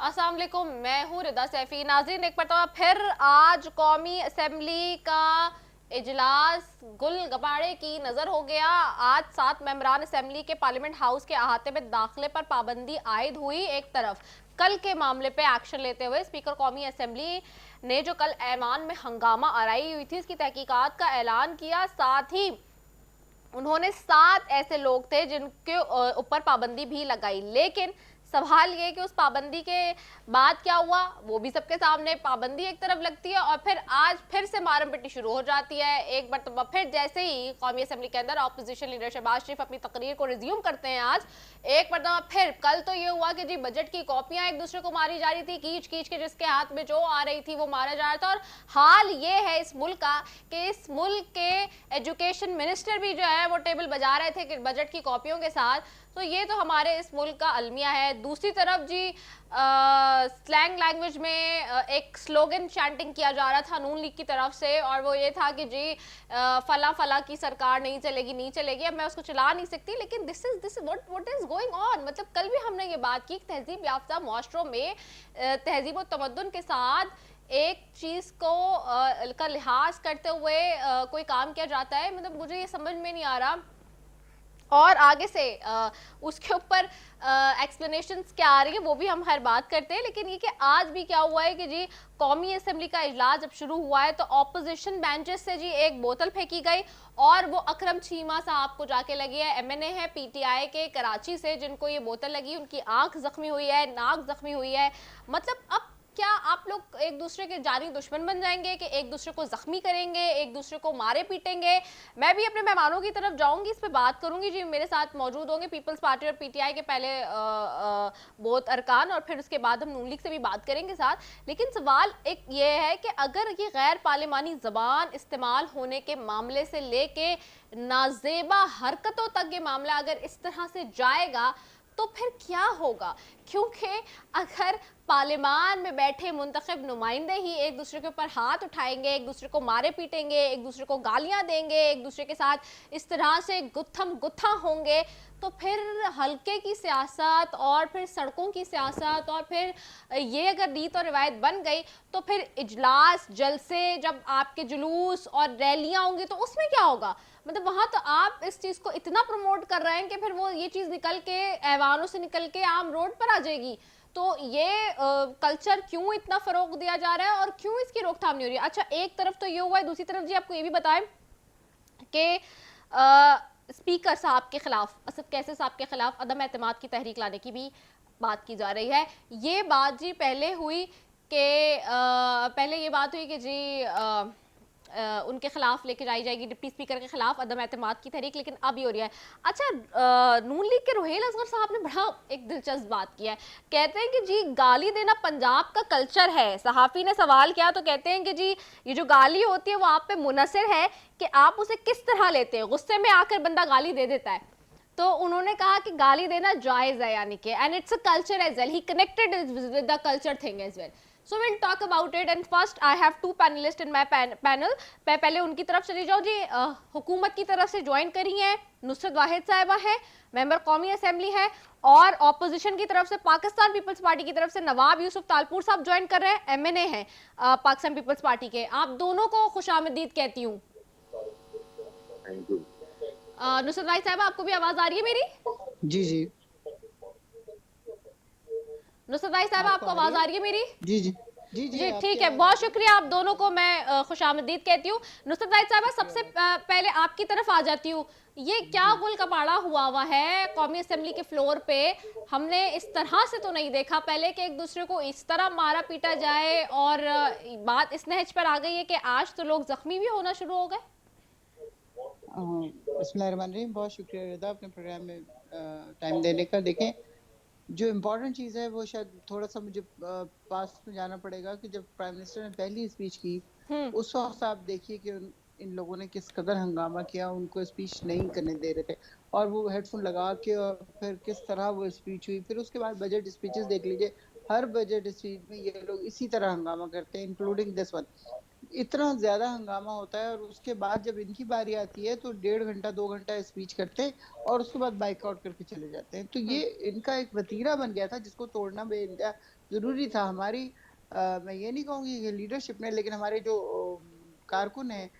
अस्सलाम वालेकुम, मैं हूँ रिदा सैफी। नाज़रीन, एक मरतबा फिर आज कौमी असम्बली का इजलास गुल गबाड़े की नज़र हो गया। आज 7 मेंबरान असम्बली के पार्लियामेंट हाउस के अहाते में दाखिले पर पाबंदी आयद हुई। एक तरफ कल के मामले पे एक्शन लेते हुए स्पीकर कौमी असम्बली ने जो कल ऐवान में हंगामा आराई हुई थी उसकी तहकीकात का ऐलान किया। साथ ही उन्होंने 7 ऐसे लोग थे जिनके ऊपर पाबंदी भी लगाई, लेकिन सवाल ये कि उस पाबंदी के बाद क्या हुआ वो भी सबके सामने। पाबंदी एक तरफ लगती है और फिर आज फिर से मारम पिटी शुरू हो जाती है। एक मरतबा फिर जैसे ही कौमी असम्बली के अंदर ऑपोजिशन लीडर शहबाज शरीफ अपनी तकरीर को रिज्यूम करते हैं, आज एक मरतबा फिर कल तो ये हुआ कि जी बजट की कॉपियां एक दूसरे को मारी जा रही थी, कीच कीच के जिसके हाथ में जो आ रही थी वो मारा जा रहा था। और हाल ये है इस मुल्क का कि इस मुल्क के एजुकेशन मिनिस्टर भी जो है वो टेबल बजा रहे थे कि बजट की कॉपियों के साथ। तो ये तो हमारे इस मुल्क का अलमिया है। दूसरी तरफ जी स्लैंग लैंग्वेज में एक स्लोगन चैंटिंग किया जा रहा था नून लीग की तरफ से, और वो ये था कि जी फला फला की सरकार नहीं चलेगी नहीं चलेगी। अब मैं उसको चला नहीं सकती, लेकिन this what is going on. मतलब कल भी हमने ये बात की, तहजीब याफ्ता मुआशरों में तहजीब और तमद्दुन के साथ एक चीज को का लिहाज करते हुए कोई काम किया जाता है। मतलब मुझे ये समझ में नहीं आ रहा। और आगे से उसके ऊपर एक्सप्लेनेशंस क्या आ रही है वो भी हम हर बात करते हैं। लेकिन ये कि आज भी क्या हुआ है कि जी कौमी असम्बली का इजलास जब शुरू हुआ है तो ऑपोजिशन बेंचेस से जी एक बोतल फेंकी गई और वो अकरम चीमा साहब को जाके लगी है। एमएनए है पीटीआई के कराची से, जिनको ये बोतल लगी, उनकी आंख जख्मी हुई है, नाक जख्मी हुई है। मतलब अब क्या आप लोग एक दूसरे के जानी दुश्मन बन जाएंगे कि एक दूसरे को जख्मी करेंगे, एक दूसरे को मारे पीटेंगे? मैं भी अपने मेहमानों की तरफ जाऊंगी, इस पे बात करूंगी। जी मेरे साथ मौजूद होंगे पीपल्स पार्टी और पीटीआई के पहले बहुत अरकान, और फिर उसके बाद हम नून लीग से भी बात करेंगे साथ। लेकिन सवाल एक ये है कि अगर ये गैर पार्लिमानी जबान इस्तेमाल होने के मामले से लेके नाजेबा हरकतों तक ये मामला अगर इस तरह से जाएगा तो फिर क्या होगा? क्योंकि अगर पार्लियामान में बैठे मुंतखब नुमाइंदे ही एक दूसरे के ऊपर हाथ उठाएंगे, एक दूसरे को मारे पीटेंगे, एक दूसरे को गालियां देंगे, एक दूसरे के साथ इस तरह से गुत्थम गुत्था होंगे, तो फिर हल्के की सियासत और फिर सड़कों की सियासत और फिर ये अगर रीत और रिवायत बन गई तो फिर इजलास जलसे जब आपके जुलूस और रैलियां होंगी तो उसमें क्या होगा? मतलब वहां तो आप इस चीज को इतना प्रमोट कर रहे हैं कि फिर वो ये चीज निकल के ऐवानों से निकल के आम रोड पर आ जाएगी। तो ये कल्चर क्यों इतना फरोग दिया जा रहा है और क्यों इसकी रोकथाम नहीं हो रही है? अच्छा, एक तरफ तो ये हुआ है, दूसरी तरफ जी आपको ये भी बताएं कि स्पीकर साहब के खिलाफ, असद कैसे साहब के खिलाफ अदम एतमाद की तहरीक लाने की भी बात की जा रही है। ये बात जी पहले हुई कि पहले ये बात हुई कि जी उनके खिलाफ लेके जाई जाएगी डिप्टी स्पीकर के खिलाफ अदम एतमाद की तहरीक, लेकिन अब ये हो रही है। अच्छा, नून लीग के रोहेल असगर साहब ने बड़ा एक दिलचस्प बात किया है। कहते हैं कि जी गाली देना पंजाब का कल्चर है। सहाफी ने सवाल किया तो कहते हैं कि जी ये जो गाली होती है वो आप पे मुनसर है कि आप उसे किस तरह लेते हैं। गुस्से में आकर बंदा गाली दे देता है, तो उन्होंने कहा कि गाली देना जायज है, यानी कि and it's a culture as well, he connected with the culture thing as well. So we'll talk about it, and first I have two panelists in my panel. मैं पहले उनकी तरफ चली जाऊँ जी। हुकूमत की तरफ से ज्वाइन करी हैं नुसरत वाहिद साहिबा है, मेंबर कौमी असेंबली है, और ऑपोजिशन की तरफ से पाकिस्तान पीपल्स पार्टी की तरफ से नवाब यूसुफ तालपुर साहब ज्वाइन कर रहे हैं, एमएनए हैं पाकिस्तान पीपल्स पार्टी के। आप दोनों को खुशामदीद कहती हूँ। नुसरत वाहिद साहिबा, आपको भी आवाज आ रही है मेरी? जी जी। नुसरत वाहिद साहिबा, आपको आवाज आ रही है मेरी? जी जी जी जी, जी आपकी ठीक है, आवाज आ बहुत रही है। शुक्रिया आप दोनों को मैं खुशामदीद कहती हूँ। नुसरत वाहिद साहबा, सबसे पहले आपकी तरफ आ जाती हूँ। ये क्या जी गुल कबाड़ा हुआ है कौमी असेंबली के फ्लोर पे? हमने इस तरह से तो नहीं देखा पहले कि एक दूसरे को इस तरह मारा पीटा जाए, और बात इस नहज पर आ गई है कि आज तो लोग जख्मी भी होना शुरू हो गए। बिस्मिल्लाहिर्रहमानिर्रहीम। बहुत शुक्रिया रिदा अपने प्रोग्राम में टाइम देने का। देखें, जो इम्पोर्टेंट चीज़ है वो शायद थोड़ा सा मुझे पास में जाना पड़ेगा कि जब प्राइम मिनिस्टर ने पहली स्पीच की उस वक्त आप देखिए कि इन लोगों ने किस कदर हंगामा किया, उनको स्पीच नहीं करने दे रहे थे और वो हेडफोन लगा के, और फिर किस तरह वो स्पीच हुई। फिर उसके बाद बजट स्पीचेस देख लीजिए, हर बजट स्पीच में ये लोग इसी तरह हंगामा करते हैं, इंक्लूडिंग दिस वन। इतना ज्यादा हंगामा होता है और उसके बाद जब इनकी बारी आती है तो 1.5 घंटा 2 घंटा स्पीच करते हैं और उसके बाद बाइकआउट करके चले जाते हैं। तो ये इनका एक वतीरा बन गया था जिसको तोड़ना बेइंतहा जरूरी था। हमारी मैं ये नहीं कहूंगी कि लीडरशिप ने, लेकिन हमारे जो कारकुन है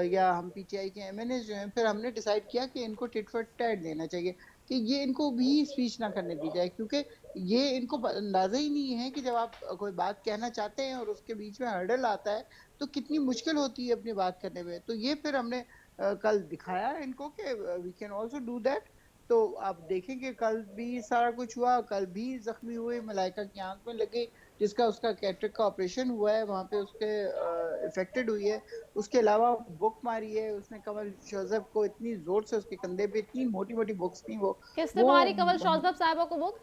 या हम पीटीआई के एमएनए जो हैं, फिर हमने डिसाइड किया कि इनको टिट फॉर टैट देना चाहिए कि ये इनको भी स्पीच ना करने दी जाए, क्योंकि ये इनको अंदाजा ही नहीं है कि जब आप कोई बात कहना चाहते हैं और उसके बीच में हर्डल आता है तो कितनी मुश्किल होती है अपनी बात करने में। तो ये फिर हमने कल दिखाया इनको कि we can also do that. तो आप देखेंगे कल भी सारा कुछ हुआ, कल भी जख्मी हुए, मलाइका की आंख में लगे जिसका उसका कैटरेक्ट का ऑपरेशन हुआ है, वहाँ पे उसके इफेक्टेड हुई है। उसके अलावा बुक मारी है उसने कमल शोजब को, इतनी जोर से उसके कंधे पे इतनी मोटी मोटी बुक्स थी किसने वो मारी कमल शौजब साहिबा को बुक?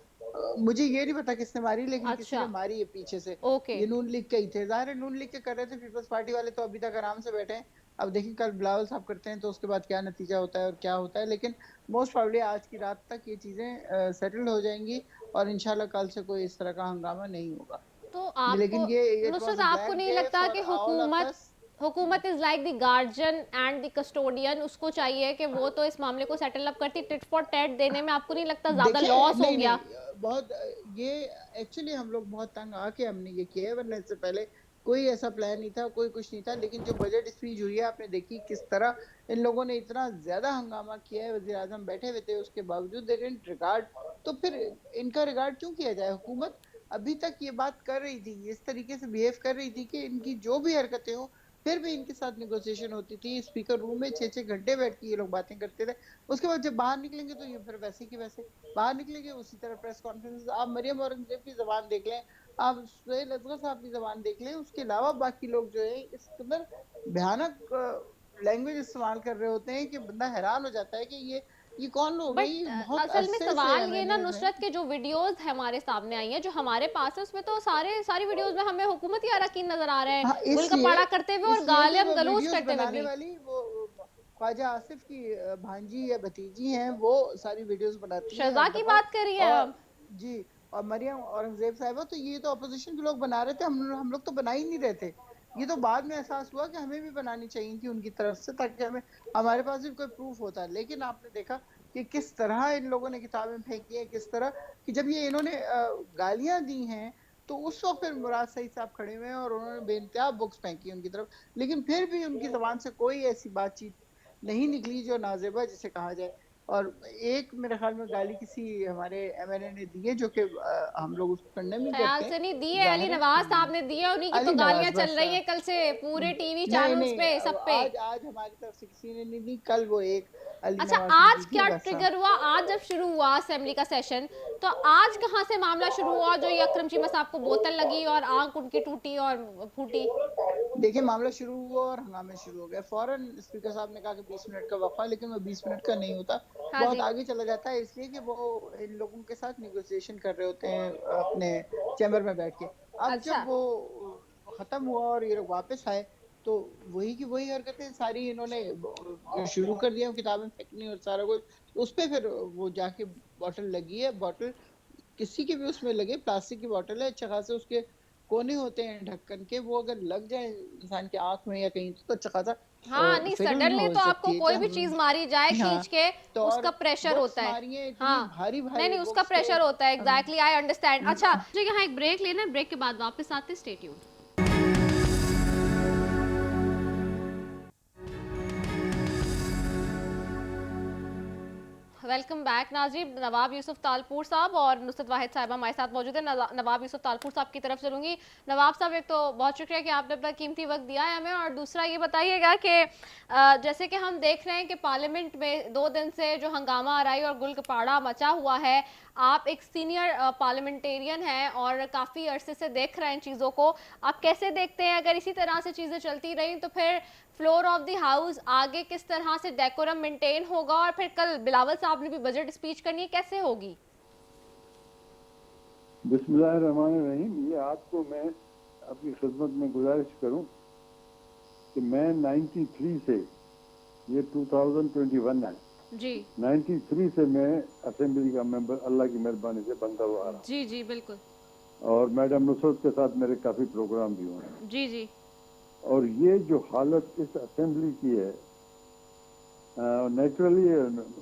मुझे ये नहीं पता किसने मारी, लेकिन किसी अच्छा, ने मारी है पीछे से। ओके। ये नून लीग के ही थे, जाहिर है नून लीग के कर रहे थे, पीपल्स पार्टी वाले तो अभी तक आराम से बैठे हैं। अब देखिए कल बिलावल साहब करते हैं तो उसके बाद क्या नतीजा होता है और क्या होता है, लेकिन मोस्ट प्रोबेबली आज की रात तक ये चीजें सेटल हो जाएंगी और इंशाल्लाह कल से कोई इस तरह का हंगामा नहीं होगा। तो आपको, लेकिन ये इट नुसरत, वाज अ आपको बैड नहीं डे लगता कि फॉर ऑल ऑफ हुकूमत अस। हुकूमत is like the guardian and the custodian, उसको चाहिए कि वो तो इस मामले को सेटल अप करती, टिट फॉर टैट देने में आपको नहीं लगता ज्यादा देखिए लॉस हो नहीं गया? नहीं बहुत ये एक्चुअली हम लोग बहुत तंग आके हमने ये किया है, वरना इससे पहले कोई ऐसा प्लान नहीं था, कोई कुछ नहीं था। लेकिन जो बजट स्पीच हुई है आपने देखी किस तरह इन लोगों ने इतना ज्यादा हंगामा किया है, वजीर आजम बैठे हुए थे उसके बावजूद दे डिडंट रिगार्ड। तो फिर इनका रिगार्ड क्यों किया जाए? हुकूमत अभी तक ये बात कर रही थी, इस तरीके से बिहेव कर रही थी कि इनकी जो भी हरकतें हो फिर भी इनके साथ निगोशिएशन होती थी, स्पीकर रूम में 6-6 घंटे बैठ के ये लोग बातें करते थे। उसके बाद जब बाहर निकलेंगे तो ये फिर वैसे की वैसे बाहर निकलेंगे। उसी तरह प्रेस कॉन्फ्रेंस आप मरियम औरंगजेब की जबान देख लें, आप सुहेल असगर साहब की जबान देख लें, उसके अलावा बाकी लोग जो है इस कदर भयानक लैंग्वेज इस्तेमाल कर रहे होते हैं कि बंदा हैरान हो जाता है कि ये कौन लोग हैं, बट ये बहुत असल में अरसे से सवाल ये ना एमएनएज हैं। नुसरत के, जो वीडियोस हमारे सामने आई हैं, जो हमारे पास है, उसमें तो सारी वीडियोस में हमें हुकूमती अरकान नजर आ रहे हैं हाँ गुल का इसलिए पाड़ा करते हुए और इसलिए कि गालियां वो गलौज वीडियोस करते हुए बनाने भी। वाली वो ख्वाजा आसिफ की भांजी या भतीजी हैं, वो सारी वीडियोस बनाती हैं शजा हर की दफा। बात कर रही हैं और आप? जी, और मरियम औरंगजेब साहिबा तो ये तो अपोजिशन के लोग बना रहे थे, हम लोग तो बना ही नहीं रहे थे। ये तो बाद में एहसास हुआ कि हमें भी बनानी चाहिए थी उनकी तरफ से, ताकि हमें हमारे पास भी कोई प्रूफ होता। लेकिन आपने देखा कि किस तरह इन लोगों ने किताबें फेंकी है, किस तरह कि जब ये इन्होंने गालियां दी हैं तो उस वक्त फिर मुराद सईद साहब खड़े हुए हैं और उन्होंने बेइंतहा बुक्स फेंकी उनकी तरफ, लेकिन फिर भी उनकी जबान से कोई ऐसी बातचीत नहीं निकली जो नाजेबा जिसे कहा जाए। और एक मेरे ख्याल में गाली किसी हमारे एमएनए ने दी है जो कि हम लोग उसको कंडेम नहीं ख्याल करते हैं, से नहीं दी है, अली जाहिर है। नवाज साहब ने दी है, उन्हीं की तो अली गालियां नवाज चल बस रही है कल से पूरे टीवी नहीं चैनल्स नहीं पे, सब पे। आज आज हमारी तरफ से किसी ने नहीं दी, कल वो एक अली अच्छा, नवाज ने दी आज थी क्या बस। ट्रिगर हुआ? आज जब शुरू हुआ असेंबली का सेशन, तो आज कहां से मामला शुरू हुआ जो ये अकरम चीमा साहब को बोतल लगी और आंख उनकी टूटी और फूटी? देखिए मामला शुरू हुआ और हंगामे शुरू हो गए फौरन। स्पीकर साहब ने कहा कि 20 मिनट का वक्फा, लेकिन वो 20 मिनट का नहीं होता, हाँ बहुत जी। आगे चला जाता है, इसलिए कि वो इन लोगों के साथ निगोशिएशन कर रहे होते हैं अपने चैम्बर में बैठ के। अब अच्छा, जब वो खत्म हुआ और ये लोग वापस आए तो वही की वही हरकतें सारी इन्होंने शुरू कर दिया, किताबें फेंकनी और सारा कुछ। उस पे फिर वो जाके बॉटल लगी है, बॉटल किसी के भी उसमें लगे, प्लास्टिक की बॉटल है, अच्छा खासा उसके कोने होते हैं ढक्कन के, वो अगर लग जाए इंसान की आंख में या कहीं तो अच्छा खासा हाँ नहीं, फेटल सडनली हो तो आपको सकती है। कोई भी हम चीज मारी जाए हाँ खींच के, तो और उसका प्रेशर बुक्स होता है। मारी है, इतनी हाँ, भारी नहीं भारी नहीं, उसका बुक्स के प्रेशर होता है, हम, एग्जैक्टली, आई अंडरस्टैंड। अच्छा, मुझे यहाँ एक ब्रेक लेना है, ब्रेक के बाद वापस आते, stay tuned. Welcome back Najeeb. Nawab Yusuf Talpur साहब और नुसरत वाहिद साहिबा हमारे साथ मौजूद है। नवाब यूसुफ तालपुर साहब की तरफ चलूंगी। नवाब साहब, एक तो बहुत शुक्रिया कि आपने अपना कीमती वक्त दिया है हमें, और दूसरा ये बताइएगा कि जैसे कि हम देख रहे हैं कि पार्लियामेंट में 2 दिन से जो हंगामा आराई और गुल कपाड़ा मचा हुआ है, आप एक सीनियर पार्लियामेंटेरियन हैं और काफ़ी अरसे से देख रहे हैं इन चीज़ों को, आप कैसे देखते हैं अगर इसी तरह से चीज़ें चलती रही तो फिर फ्लोर ऑफ द हाउस आगे किस तरह से डेकोरम मेंटेन होगा? और फिर कल बिलावल साहब ने भी बजट स्पीच करनी है, कैसे होगी? बिस्मिल्लाहिर्रहमानिर्रहीम। ये आपको मैं अपनी खिदमत में गुजारिश करूं कि मैं 93 से, ये 2021 है जी 93 से मैं असेंबली का मेंबर अल्लाह की मेहरबानी से बनता हुआ आ रहा जी जी बिल्कुल। हूं, और मैडम नुसरत के साथ मेरे काफ़ी प्रोग्राम भी हुए हैं। जी जी। और ये जो हालत इस असेंबली की है, naturally,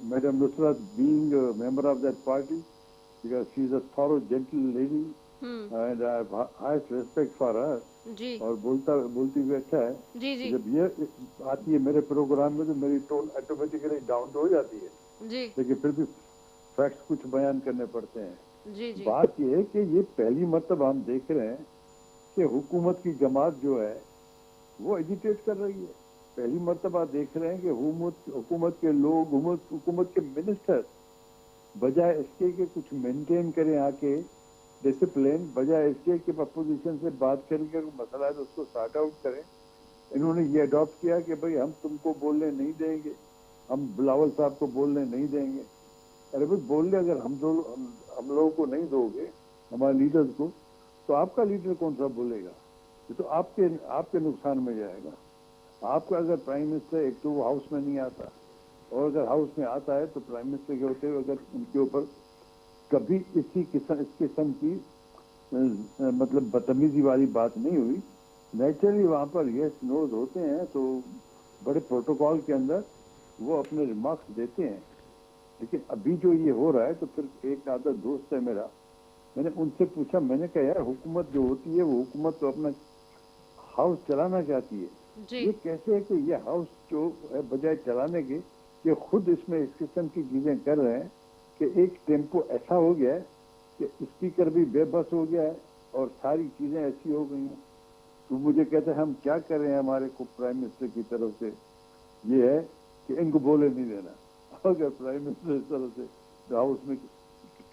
Madam Nusrat being a member of that party, because she is a thorough, gentle lady, and I have highest respect for her. जी और बोलती भी अच्छा है। जी जी जब ये आती है मेरे प्रोग्राम में तो मेरी टोन ऑटोमेटिकली डाउन हो जाती है, जी लेकिन फिर भी फैक्ट्स कुछ बयान करने पड़ते हैं। जी जी बात ये है कि ये पहली मर्तबा हम देख रहे हैं कि हुकूमत की जमात जो है वो एजिटेट कर रही है। पहली मर्तबा देख रहे हैं कि हुकूमत के लोग, हुकूमत के मिनिस्टर बजाय इसके कि कुछ मेंटेन करें आके डिसिप्लिन, बजाय इसके कि अपोजिशन से बात करके कोई मसला है तो उसको सॉर्ट आउट करें, इन्होंने ये अडॉप्ट किया कि भाई हम तुमको बोलने नहीं देंगे, हम बिलावल साहब को बोलने नहीं देंगे। अरे भाई बोलने अगर हम लोगों को नहीं दोगे, हमारे लीडर्स को, तो आपका लीडर कौन सा बोलेगा? ये तो आपके नुकसान में जाएगा। आपका अगर प्राइम मिनिस्टर, एक तो वो हाउस में नहीं आता, और अगर हाउस में आता है तो प्राइम मिनिस्टर के होते हुए अगर उनके ऊपर कभी इस किस्म की मतलब बदतमीजी वाली बात नहीं हुई, नेचुरली वहाँ पर यस नोज होते हैं तो बड़े प्रोटोकॉल के अंदर वो अपने रिमार्क्स देते हैं। लेकिन अभी जो ये हो रहा है, तो फिर एक आधा दोस्त है मेरा, मैंने उनसे पूछा, मैंने कहा यार हुकूमत जो होती है वो हुकूमत तो अपना हाउस चलाना चाहती है, ये कैसे है कि ये हाउस जो है बजाय चलाने के ये खुद इसमें इस किस्म की चीजें कर रहे हैं कि एक टेम्पो ऐसा हो गया है कि स्पीकर भी बेबस हो गया है और सारी चीजें ऐसी हो गई हैं। तो मुझे कहते हैं हम क्या कर रहे हैं, हमारे को प्राइम मिनिस्टर की तरफ से ये है कि इनको बोले नहीं देना। अगर प्राइम मिनिस्टर इस तरह से हाउस में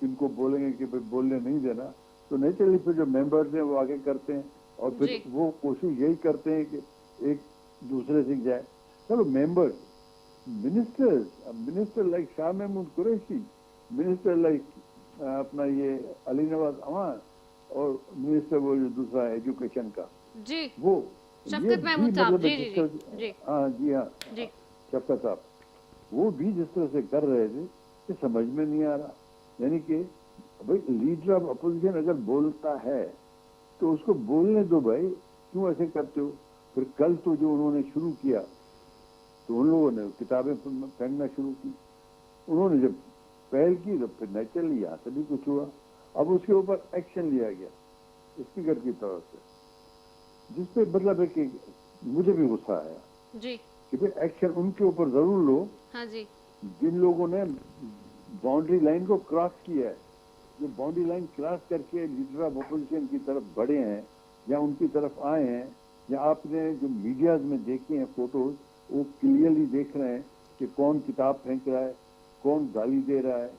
किनको बोलेंगे कि भाई बोलने नहीं देना, तो नेचुरली फिर जो मेंबर्स हैं वो आगे करते हैं और फिर वो कोशिश यही करते हैं कि एक दूसरे से जाए। चलो members, minister like Shah Mahmood Qureshi, minister like अपना ये अली नवाज अमान, और मिनिस्टर वो जो दूसरा एजुकेशन का जी वो शफकत महमूद साहब, जी जी जी हाँ जी हाँ जी शफकत साहब, वो भी जिस तरह से कर रहे थे ये समझ में नहीं आ रहा। यानी कि भाई लीडर ऑफ अपोजिशन अगर बोलता है तो उसको बोलने दो भाई, क्यों ऐसे करते हो? फिर कल तो जो उन्होंने शुरू किया तो उन लोगों ने किताबें फेंकना शुरू की। उन्होंने जब पहल की तो फिर नेचुरली यहाँ से भी कुछ हुआ। अब उसके ऊपर एक्शन लिया गया स्पीकर की तरफ से, जिसपे मतलब है कि मुझे भी गुस्सा आया जी कि फिर एक्शन उनके ऊपर जरूर लो। हाँ जी जिन लोगों ने बाउंड्री लाइन को क्रॉस किया है, जो बाउंड्री लाइन क्रॉस करके लीडर ऑफ अपोजिशन की तरफ बढ़े हैं या उनकी तरफ आए हैं, या आपने जो मीडियाज में देखे हैं फोटोज, वो क्लियरली देख रहे हैं कि कौन किताब फेंक रहा है, कौन गाली दे रहा है,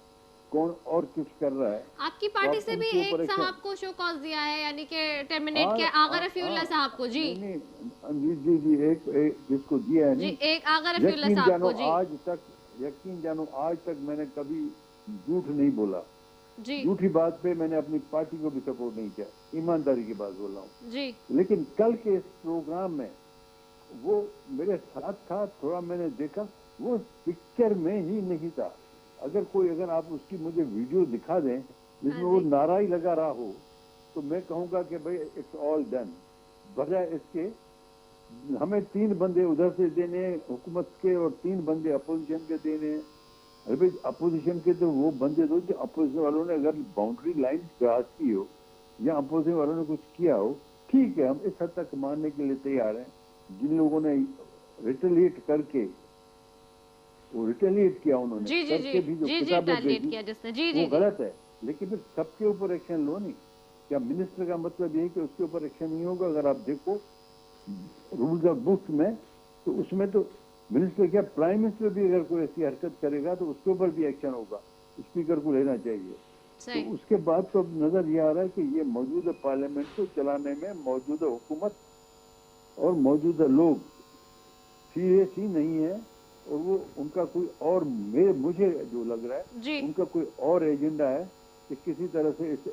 कौन और कुछ कर रहा है। आपकी पार्टी से भी एक साहब को शो कॉज दिया है, यानी कि टर्मिनेट किया, आगा रफीउल्लाह साहब को। जी जी जी एक जिसको दिया है जी, नहीं, एक आगा रफीउल्लाह साहब को। जी यकीन जानो आज तक मैंने कभी झूठ नहीं बोला। जी झूठी बात पे मैंने अपनी पार्टी को भी सपोर्ट नहीं किया, ईमानदारी की बात बोल रहा हूँ। जी लेकिन कल के इस प्रोग्राम में वो मेरे साथ था, थोड़ा मैंने देखा, वो पिक्चर में ही नहीं था। अगर आप उसकी मुझे वीडियो दिखा दें जिसमें वो नारा ही लगा रहा हो तो मैं कहूँगा कि भाई इट्स ऑल डन। बजाय इसके हमें 3 बंदे उधर से देने हुकूमत के और 3 बंदे अपोजिशन के देने। अरे भाई अपोजिशन के तो वो बंदे दो जो अपोजिशन वालों ने अगर बाउंड्री लाइन क्रॉस की हो या अपोजिशन वालों ने कुछ किया हो, ठीक है, हम इस हद तक मानने के लिए तैयार हैं। जिन लोगों ने रिटेलिएट करके वो रिटेलिएट किया, उन्होंने जी जी करके भी जो जी जी किताबें रिटेलिएट भेजी किया जिसने, जी जी वो गलत है। लेकिन फिर सबके ऊपर एक्शन लो नहीं। क्या मिनिस्टर का मतलब ये है कि उसके ऊपर एक्शन नहीं होगा? अगर आप देखो रूल्स ऑफ बुक्स में, तो उसमें तो मिनिस्टर क्या प्राइम मिनिस्टर भी अगर कोई ऐसी हरकत करेगा तो उसके ऊपर भी एक्शन होगा, स्पीकर को लेना चाहिए। तो उसके बाद तो नजर ये आ रहा है कि ये मौजूदा पार्लियामेंट को चलाने में मौजूदा हुकूमत और मौजूदा लोग सीरियस ही नहीं है, और वो उनका कोई और मुझे जो लग रहा है उनका कोई और एजेंडा है कि किसी तरह से इस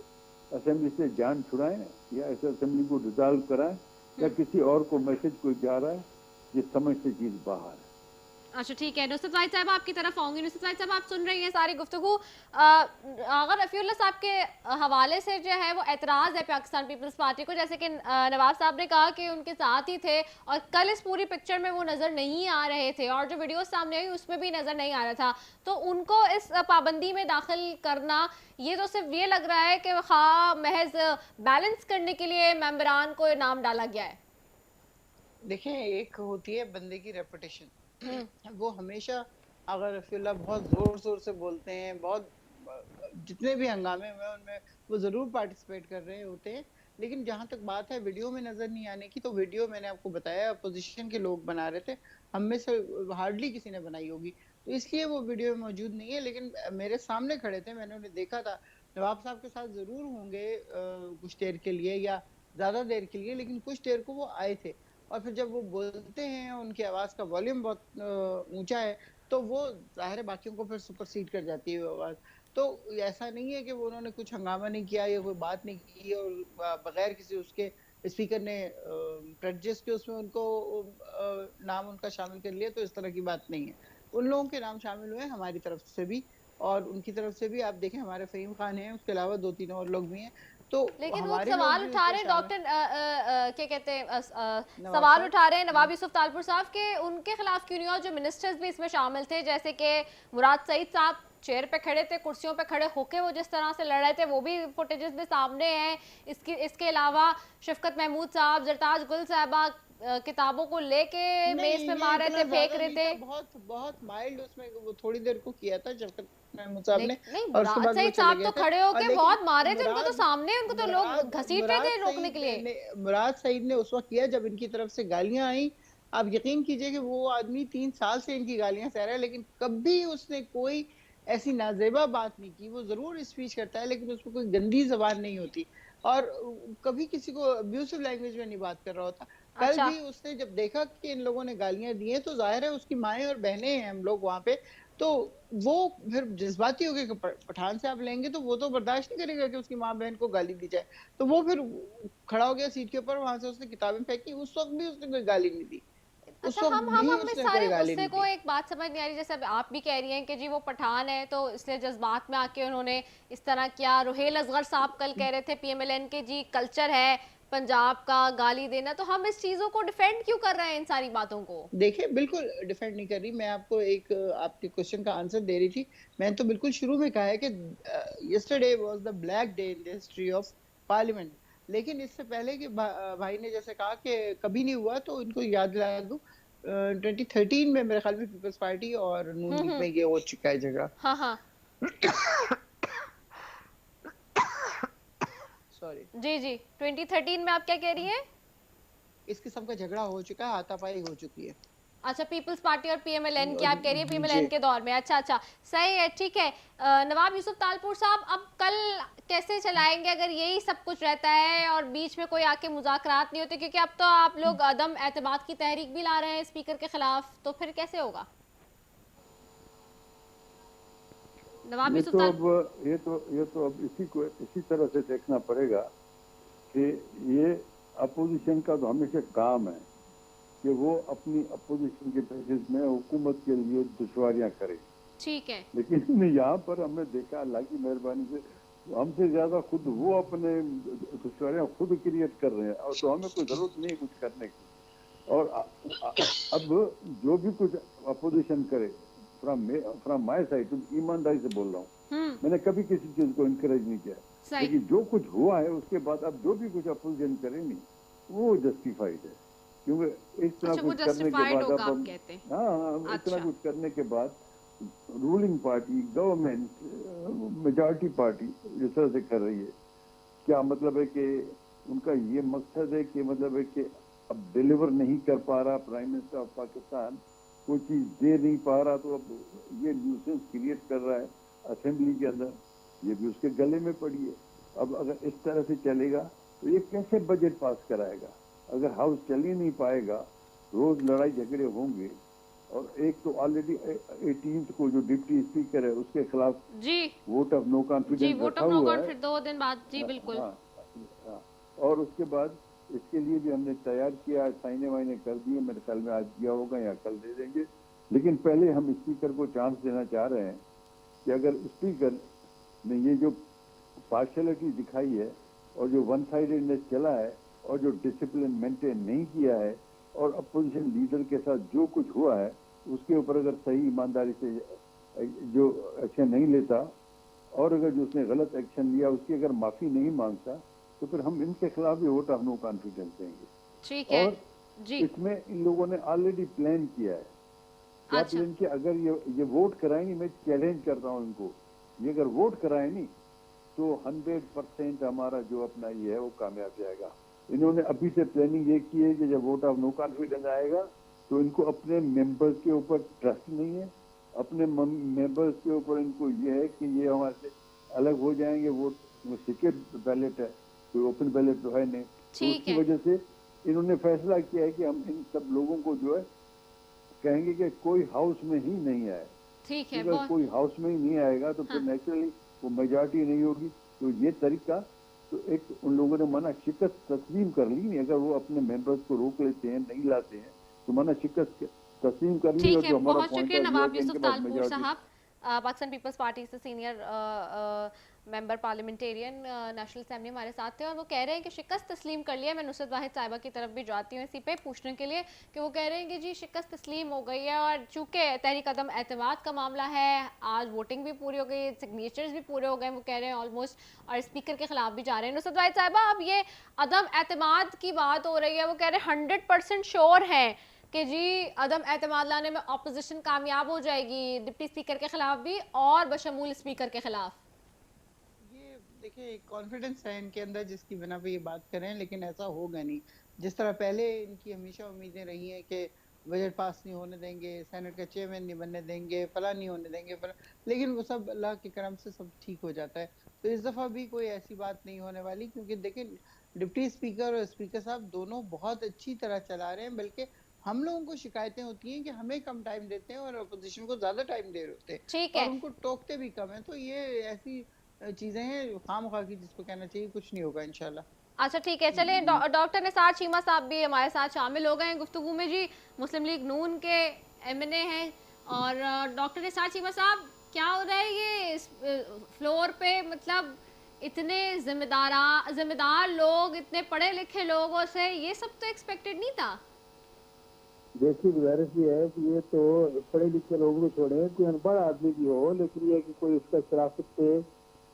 असेंबली से जान छुड़ाएं या इस असेंबली को डिसॉल्व कराएं, या किसी और को मैसेज कोई जा रहा है, ये समझ से चीज बाहर है। अच्छा ठीक है, नुसरत वाहिद साहब आपकी तरफ आऊंगी। नुसरत वाहिद साहब, आप सुन रही हैं सारी गुफ्तगू। अगर रफ़ीउल्लाह साहब के हवाले से जो है वो एतराज़ है पाकिस्तान पीपल्स पार्टी को, जैसे कि नवाब साहब ने कहा कि उनके साथ ही थे और कल इस पूरी पिक्चर में वो नज़र नहीं आ रहे थे और जो वीडियो सामने आई उसमें भी नज़र नहीं आ रहा था, तो उनको इस पाबंदी में दाखिल करना ये तो सिर्फ ये लग रहा है कि हाँ महज बैलेंस करने के लिए मेंबरान को नाम डाला गया है। देखें, एक होती है बंदे की रेपुटेशन। वो हमेशा, अगर रफीउल्लाह बहुत जोर जोर से बोलते हैं, बहुत जितने भी हंगामे हुए उनमें वो जरूर पार्टिसिपेट कर रहे होते हैं, लेकिन जहां तक बात है वीडियो में नजर नहीं आने की, तो वीडियो मैंने आपको बताया अपोजिशन के लोग बना रहे थे, हम में से हार्डली किसी ने बनाई होगी, तो इसलिए वो वीडियो में मौजूद नहीं है। लेकिन मेरे सामने खड़े थे, मैंने उन्हें देखा था। नवाब साहब के साथ जरूर होंगे कुछ देर के लिए या ज्यादा देर के लिए, लेकिन कुछ देर को वो आए थे। और फिर जब वो बोलते हैं, उनकी आवाज का वॉल्यूम बहुत ऊंचा है, तो वो जाहिर है बाकियों को फिर सुपरसीड कर जाती है वो आवाज। तो ऐसा नहीं है कि वो उन्होंने कुछ हंगामा नहीं किया या कोई बात नहीं की और बगैर किसी उसके स्पीकर ने प्रेजुडिस के उसमें उनको नाम उनका शामिल कर लिया, तो इस तरह की बात नहीं है। उन लोगों के नाम शामिल हुए हमारी तरफ से भी और उनकी तरफ से भी। आप देखें, हमारे फहीम खान हैं, उसके अलावा 2-3 और लोग भी हैं, तो लेकिन वो हमारे लोग सवाल भी उठा रहे उसमें हैं शामिल। डॉक्टर क्या कहते हैं नवाब सवाल साहब। उठा रहे हैं नवाब यूसुफ तालपुर साहब के उनके खिलाफ क्यों नहीं हुआ, जो मिनिस्टर्स भी इसमें शामिल थे, जैसे कि मुराद सईद साहब चेयर पे खड़े थे, कुर्सियों पे खड़े होके वो जिस तरह से लड़ रहे थे वो भी फुटेजेस में सामने हैं। इसके अलावा शफकत महमूद साहब, जरताज गुल साहबा किताबों को लेके मेज नहीं, पे ये मार रहे इतना थे, फेंक ज्यादा रहे नहीं थे। था, बहुत बहुत माइल्ड उसमें वो थोड़ी देर को किया था शफकत महमूद साहब नहीं ने, नहीं, और उसके मुराद बाद वो सईद चले साहब गए तो थे। खड़े और होके लेकिन बहुत मारे थे, उनको तो मुराद सामने उनको तो लोग घसीट रहे थे रोकने के लिए। मुराद सईद ने उस वक्त किया जब इनकी तरफ से गालियां आई। आप यकीन कीजिए कि वो आदमी 3 साल से इनकी गालियां सह रहा है, लेकिन कभी उसने कोई ऐसी नाजेबा बात नहीं की। वो जरूर स्पीच करता है, लेकिन उसमें कोई गंदी जबान नहीं होती, और कभी किसी को अब्यूसिव लैंग्वेज में नहीं बात कर रहा होता। कल अच्छा भी उसने जब देखा कि इन लोगों ने गालियां दी हैं, तो जाहिर है उसकी माएँ और बहनें हैं, हम लोग वहां पे, तो वो फिर जज्बाती हो गए कि पठान से आप लेंगे तो वो तो बर्दाश्त नहीं करेगा कि उसकी माँ बहन को गाली दी जाए। तो वो फिर खड़ा हो गया सीट के ऊपर, वहां से उसने किताबें फेंकी। उस वक्त भी उसने कोई गाली नहीं दी, अच्छा, उस वक्त भी हम इस उसने सारे कोई गाली गुस्से नहीं को दी। एक बात समझ नहीं आ रही, जैसे अब आप भी कह रही हैं कि जी वो पठान है तो इसलिए जज्बात में आके उन्होंने इस तरह किया। रुहेल असगर साहब कल कह रहे थे पीएमएलएन के जी कल्चर है पंजाब का गाली देना, तो हम इस चीजों को डिफेंड क्यों कर रहे हैं इन सारी बातों को? देखिए, बिल्कुल डिफेंड नहीं कर रही मैं, आपको एक आपके क्वेश्चन का आंसर दे रही थी। मैंने तो बिल्कुल शुरू में कहा है कि yesterday was the black day in the history of parliament. लेकिन इससे पहले कि भाई ने जैसे कहा कि कभी नहीं हुआ, तो इनको याद दिला दूं, 2013 में मेरे ख्याल में पीपल्स पार्टी और नून लीग में ये हो चुका है झगड़ा। हाँ हाँ सॉरी। जी जी, 2013 में आप क्या कह रही हैं? इस किस्म का झगड़ा हो चुका है, हाथापाई हो चुकी है। अच्छा, पीपल्स पार्टी और पीएमएलएन की और आप कह रही है, जी, पीएमएलएन के दौर में। अच्छा अच्छा, सही है, ठीक है। नवाब यूसुफ तालपुर साहब, अब कल कैसे चलाएंगे अगर यही सब कुछ रहता है और बीच में कोई आके मुज़ाकरात नहीं होते, क्योंकि अब तो आप लोग अदम एतमाद की तहरीक भी ला रहे हैं स्पीकर के खिलाफ, तो फिर कैसे होगा? नवाब ये यूसुफ तो ताल अब ये तो अब इसी तरह से देखना पड़ेगा कि ये अपोजिशन का तो हमेशा काम है कि वो अपनी अपोजिशन के बेसिस में हुकूमत के लिए दुश्वारियां करे। ठीक है। लेकिन यहाँ पर हमने देखा अल्लाह की मेहरबानी से हमसे ज्यादा खुद वो अपने दुश्वारियां खुद क्रिएट कर रहे हैं, और तो हमें कोई जरूरत नहीं कुछ करने की। और अब जो भी कुछ अपोजिशन करे, फ्रॉम माय साइड, ईमानदारी से बोल रहा हूँ, मैंने कभी किसी चीज को इनकरेज नहीं किया। सही। लेकिन जो कुछ हुआ है उसके बाद अब जो भी कुछ अपोजिशन करेंगे वो जस्टिफाइड है, क्योंकि इस तरह अच्छा, वो कुछ करने के जस्टिफाइड बाद होगा अब आप कहते हैं। हाँ, इस अच्छा। तरह कुछ करने के बाद ruling party, government, majority party जिस तरह से कर रही है, क्या मतलब है कि उनका ये मकसद है कि मतलब है कि अब डिलीवर नहीं कर पा रहा प्राइम मिनिस्टर ऑफ पाकिस्तान, कोई चीज दे नहीं पा रहा, तो अब ये न्यूसेंस क्रिएट कर रहा है असेंबली के अंदर, ये भी उसके गले में पड़ी है। अब अगर इस तरह से चलेगा तो ये कैसे बजट पास कराएगा? अगर हाउस चल ही नहीं पाएगा, रोज लड़ाई झगड़े होंगे, और एक तो ऑलरेडी 18 को जो डिप्टी स्पीकर है उसके खिलाफ जी वोट ऑफ नो जी, कॉन्फिडेंस वोट रखा ऑफ नो हुआ है। कॉन्फिडेंस 2 दिन बाद, जी बिल्कुल। हाँ, हाँ, और उसके बाद इसके लिए भी हमने तैयार किया, साइने वाइने कर दिए, मेरे ख्याल में आज दिया होगा या कल दे देंगे। लेकिन पहले हम स्पीकर को चांस देना चाह रहे हैं कि अगर स्पीकर ने ये जो पार्शलिटी दिखाई है और जो वन साइडेडनेस चला है और जो डिसिप्लिन मेंटेन नहीं किया है और अपोजिशन लीडर के साथ जो कुछ हुआ है उसके ऊपर अगर सही ईमानदारी से जो एक्शन नहीं लेता और अगर जो उसने गलत एक्शन लिया उसकी अगर माफी नहीं मांगता तो फिर हम इनके खिलाफ भी वोट ऑफ नो कॉन्फिडेंस देंगे। ठीक है और जी। इसमें इन लोगों ने ऑलरेडी प्लान किया है। क्या अच्छा। प्लान किया? अगर ये वोट कराएंगे, मैं चैलेंज करता हूँ इनको, ये अगर वोट कराए नहीं तो 100% हमारा जो अपना ये है वो कामयाब जाएगा। इन्होंने अभी से प्लानिंग ये की है कि जब वोट ऑफ नो कॉन्फिडेंस आएगा तो इनको अपने मेंबर्स के ऊपर ट्रस्ट नहीं है, अपने मेंबर्स के ऊपर इनको ये है कि ये हमारे से अलग हो जाएंगे, वोट सीक्रेट बैलेट है, कोई ओपन बैलेट तो है नहीं। तो उसकी वजह से इन्होंने फैसला किया है कि हम इन सब लोगों को जो है कहेंगे कि कोई हाउस में ही नहीं आए। ठीक है, अगर कोई हाउस में ही नहीं आएगा तो फिर नेचुरली वो मेजॉरिटी नहीं होगी। तो ये तरीका तो एक उन लोगों ने मना शिकस्त तस्लीम कर ली नहीं, अगर वो अपने मेंबर्स को रोक लेते हैं, नहीं लाते हैं तो मना शिकस्त तस्लीम कर ली। ठीक है, बहुत शुक्रिया नवाब यूसुफ तालपुर साहब, पाकिस्तान पीपल्स पार्टी से senior member parliamentarian national assembly हमारे साथ थे और वो कह रहे हैं कि शिकस्त तस्लीम कर लिया। मैं नुसरत वाहिद साहिबा की तरफ भी जाती हूँ इसी पे पूछने के लिए कि वो कह रहे हैं कि जी शिकस्त तस्लीम हो गई है और चूंकि तहरीक अदम एतमाद का मामला है, आज वोटिंग भी पूरी हो गई, सिग्नेचर्स भी पूरे हो गए, वो कह रहे हैं ऑलमोस्ट, और स्पीकर के खिलाफ भी जा रहे हैं। नुसरत वाहिद साहिबा, अब ये अदम एतमाद की बात हो रही है, वो कह रहे हैं 100% श्योर है कि जी अदम एतमाद लाने में अपोजिशन कामयाब हो जाएगी, डिप्टी स्पीकर के खिलाफ भी और बशमूल स्पीकर के खिलाफ। ये देखिए कॉन्फिडेंस है इनके अंदर जिसकी बिना पे ये बात कर रहे हैं, लेकिन ऐसा होगा नहीं। जिस तरह पहले इनकी हमेशा उम्मीदें रही हैं कि बजट पास नहीं होने देंगे, सेनेट का चेयरमैन नहीं बनने देंगे, फला नहीं होने देंगे, फला, लेकिन वो सब अल्लाह के करम से सब ठीक हो जाता है। तो इस दफा भी कोई ऐसी बात नहीं होने वाली, क्योंकि देखिए डिप्टी स्पीकर और स्पीकर साहब दोनों बहुत अच्छी तरह चला रहे हैं। बल्कि हम लोगों को शिकायतें होती हैं कि हमें कम टाइम देते हैं और अपोजिशन को ज्यादा टाइम दे रहे होते हैं और उनको टोकते भी कम है। तो ये ऐसी चीजें हैं खामखा की जिसको कहना चाहिए, कुछ नहीं होगा इंशाल्लाह। अच्छा ठीक है, चले डॉक्टर निसार चीमा साहब भी हमारे साथ शामिल हो गए हैं गुफ्तगू में जी, मुस्लिम लीग नून के एमएनए हैं। और डॉक्टर निसार चीमा साहब, क्या हो रहा है ये फ्लोर पे, मतलब इतने जिम्मेदार लोग, इतने पढ़े लिखे लोगों से ये सब तो एक्सपेक्टेड नहीं था। देखिए गुजारिश ये है कि ये तो पढ़े लिखे लोगों को छोड़े, कोई अनपढ़ आदमी भी हो, लेकिन ये कि कोई उसका शराफत से,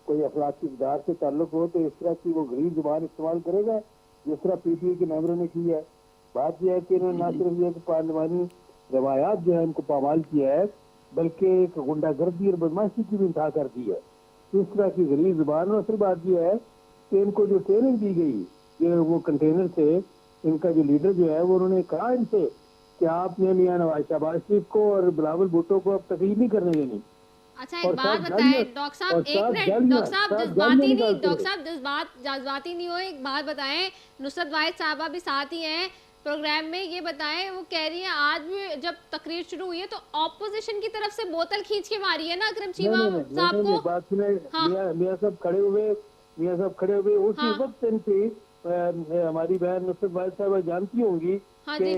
कोई अखलाकी इक़दार से ताल्लुक हो तो इस तरह की वो गरीब जुबान इस्तेमाल करेगा जिस तरह पीटीआई के मेंबरों ने की है। बात यह है कि इन्होंने न सिर्फ ये कि पार्लिमानी रवायात जो है उनको पामाल किया है, बल्कि एक गुंडागर्दी और बदमाशी की भी इंतहा कर दी है। इस तरह की गरीब जुबान। और फिर बात यह है कि इनको जो ट्रेनिंग दी गई, ये वो कंटेनर से इनका जो लीडर जो है वो उन्होंने कहा इनसे कि आपने मियां नवाज शहबाज शरीफ को और बिलावल भुट्टो को अब तकलीफ नहीं करने देनी। अच्छा एक बात बताएं डॉक्टर साहब, एक मिनट डॉक्टर साहब, जज्बाती नहीं हो, एक बात बताएं, नुसरत वाहिद साहबा भी साथ ही हैं प्रोग्राम में, ये बताएं, वो कह रही हैं आज भी जब तकरीर शुरू हुई है तो ऑपोजिशन की तरफ से बोतल खींच के मारी है ना अकरम चीमा साहब को। बात सुने, मियां साहब खड़े हुए उसी वक्त इनकी हमारी बहन नुसरत वाहिद साहबा जानती होंगी कि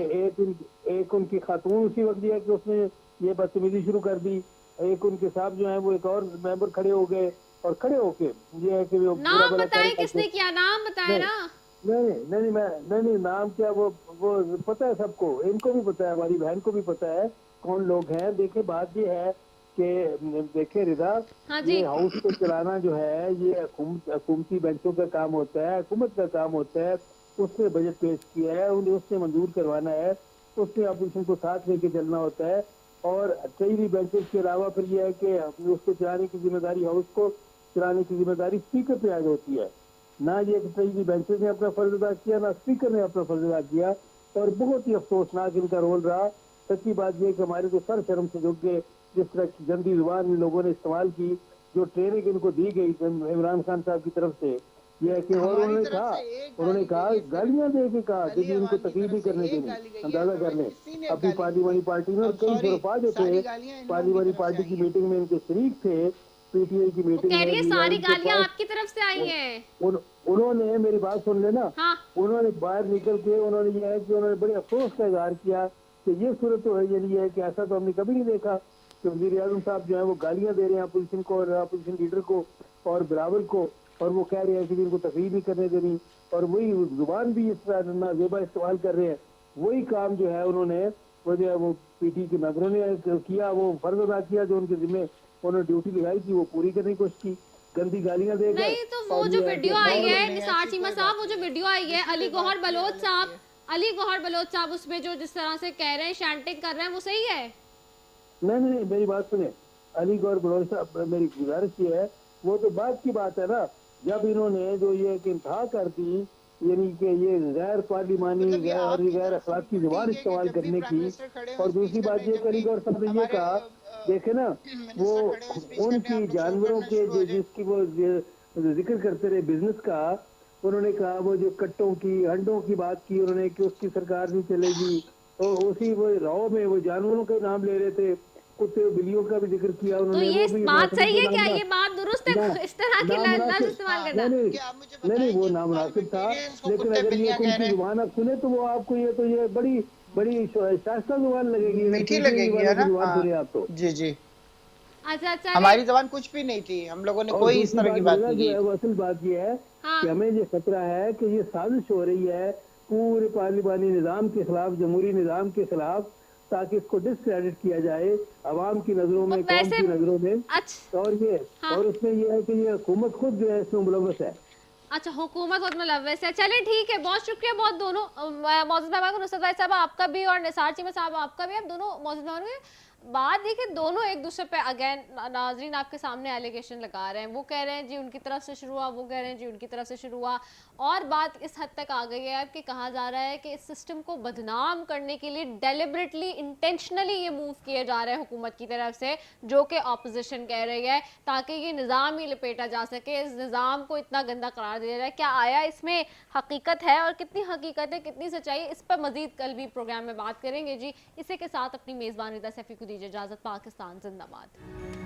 एक उनकी खातून उसी वक्त दिया कि उसने ये बदतमीजी शुरू कर दी, एक उनके साहब जो है वो एक और मेंबर खड़े हो गए और खड़े होके ये है कि वो नाम बताएं किसने किया, नाम बताएं ना। नहीं नाम क्या, वो पता है सबको, इनको भी पता है, हमारी बहन को भी पता है कौन लोग हैं। देखे बात ये है कि देखे रिदा, ये हाउस को चलाना जो है ये हुकूमती बेंचों का काम होता है, हुकूमत का काम होता है। उसने बजट पेश किया है, उसने मंजूर करवाना है, उसने अपोजिशन को साथ लेके चलना होता है। और कई बेंचेस के अलावा फिर यह है कि उसको चलाने की जिम्मेदारी, हाउस को चलाने की जिम्मेदारी स्पीकर पे आज होती है। ना ये कई बेंचेस ने अपना फर्ज अदा किया, ना स्पीकर ने अपना फर्ज अदा किया, और बहुत ही अफसोसनाक इनका रोल रहा। सच्ची बात यह कि हमारे तो सर शर्म से झुक गए जिस तरह की गंदी जुबान इन लोगों ने इस्तेमाल की, जो ट्रेनिंग इनको दी गई इमरान खान साहब की तरफ से। यह कि और उन्होंने कहा गालियां दे के कहा कि इनको तकलीफ नहीं करने देनी। अंदाजा कर लें, अपनी पार्लियामानी पार्टी में कई शुरफा जो थे पार्लियामानी पार्टी की मीटिंग में इनके शरीक थे, पीटीआई की मीटिंग में सारी गालियां आपकी तरफ से आई हैं। उन्होंने मेरी बात सुन लेना, उन्होंने बाहर निकल के उन्होंने यह है कि उन्होंने बड़े अफसोस का इजहार किया कि ये सूरत तो है ये नहीं है कि ऐसा तो हमने कभी नहीं देखा कि वज़ीर आज़म साहब जो है वो गालियां दे रहे हैं अपोजिशन को और अपोजिशन लीडर को और बिलावल को, और वो कह रहे हैं कि इनको तकरीर नहीं करने देनी, और वही जुबान भी इस तरह नाजेबा इस्तेमाल कर रहे हैं। वही काम जो है उन्होंने वो जो है वो पीटी के मेंबरों ने किया, वो फर्ज अदा किया जो उनके जिम्मे उन्होंने ड्यूटी लगाई थी, वो पूरी करने की कोशिश की, गंदी गालियां दे गए। नहीं तो वो जो वीडियो आई है निसार चीमा साहब, वो जो वीडियो आई है अली गौहर बलोच साहब उसमें जो जिस तरह से कह रहे हैं शैंटिंग कर रहे हैं, वो सही है? नहीं, मेरी बात सुने, अली गौर बलोच साहब, मेरी गुजारिश ये है, वो तो बात की बात है ना, जब इन्होंने जो ये कि इंतहा कर दी, यानी कि ये गैर पार्लिमानी गैर अखलाकी जुबान इस्तेमाल करने की, और दूसरी बात ये अली गौर साहब ने ये कहा, देखे ना वो उनकी जानवरों के जो जिसकी वो जिक्र करते रहे बिजनेस का, उन्होंने कहा वो जो कट्टों की अंडों की बात की उन्होंने कि उसकी सरकार नहीं चलेगी, तो उसी वो राव में वो जानवरों के नाम ले रहे थे, कुत्ते बिल्लियों का भी जिक्र किया तो उन्होंने। ये बात सही है क्या? ये बात दुरुस्त है इस तरह की लफ्ज इस्तेमाल करना? नहीं, वो नामुनासिब था, लेकिन अगर ये उनकी जुबान आप सुने तो वो आपको ये बड़ी बड़ी शास्त्रा जुबान लगेगी, मीठी लगेगी है ना। जुबान सुने आप तो। जी अच्छा हमारी जबान कुछ भी नहीं थी, हम लोगों ने कोई इस तरह की बात नहीं की। वो असल बात ये है हाँ। कि हमें ये खतरा है कि ये साजिश हो रही है पूरे पार्लिमानी निजाम के खिलाफ, जमहूरी निजाम के खिलाफ, ताकि इसको डिस्क्रेडिट किया जाए अवाम की नजरों में, कौम की नजरों में। अच्छा और ये और उसमें ये है कि ये हुकूमत खुद जो है इसमें मुलव्वस है। अच्छा, हुकूमत खुद मुलव्वस है। चलिए ठीक है, बहुत शुक्रिया बहुत दोनों मौजूद मेहमान नुसरत भाई साहब आपका भी और निसार चीमा साहब आपका भी। आप दोनों मौजूद मेहमान हुए। बात देखिए, दोनों एक दूसरे पे अगेन नाजरीन आपके सामने एलिगेशन लगा रहे हैं। वो कह रहे हैं जी उनकी तरफ से शुरू हुआ, वो कह रहे हैं जी उनकी तरफ से शुरू हुआ, और बात इस हद तक आ गई है कि कहा जा रहा है कि इस सिस्टम को बदनाम करने के लिए डेलिबरेटली इंटेंशनली ये मूव किए जा रहे हैं हुकूमत की तरफ से, जो कि ऑपोजिशन कह रही है, ताकि ये निज़ाम ही लपेटा जा सके, इस निज़ाम को इतना गंदा करार दिया जाए। क्या आया इसमें हकीकत है और कितनी हकीकत है, कितनी सच्चाई, इस पर मजीद कल भी प्रोग्राम में बात करेंगे जी। इसी के साथ अपनी मेज़बान रिदा सैफी को दीजिए इजाज़त। पाकिस्तान जिंदाबाद।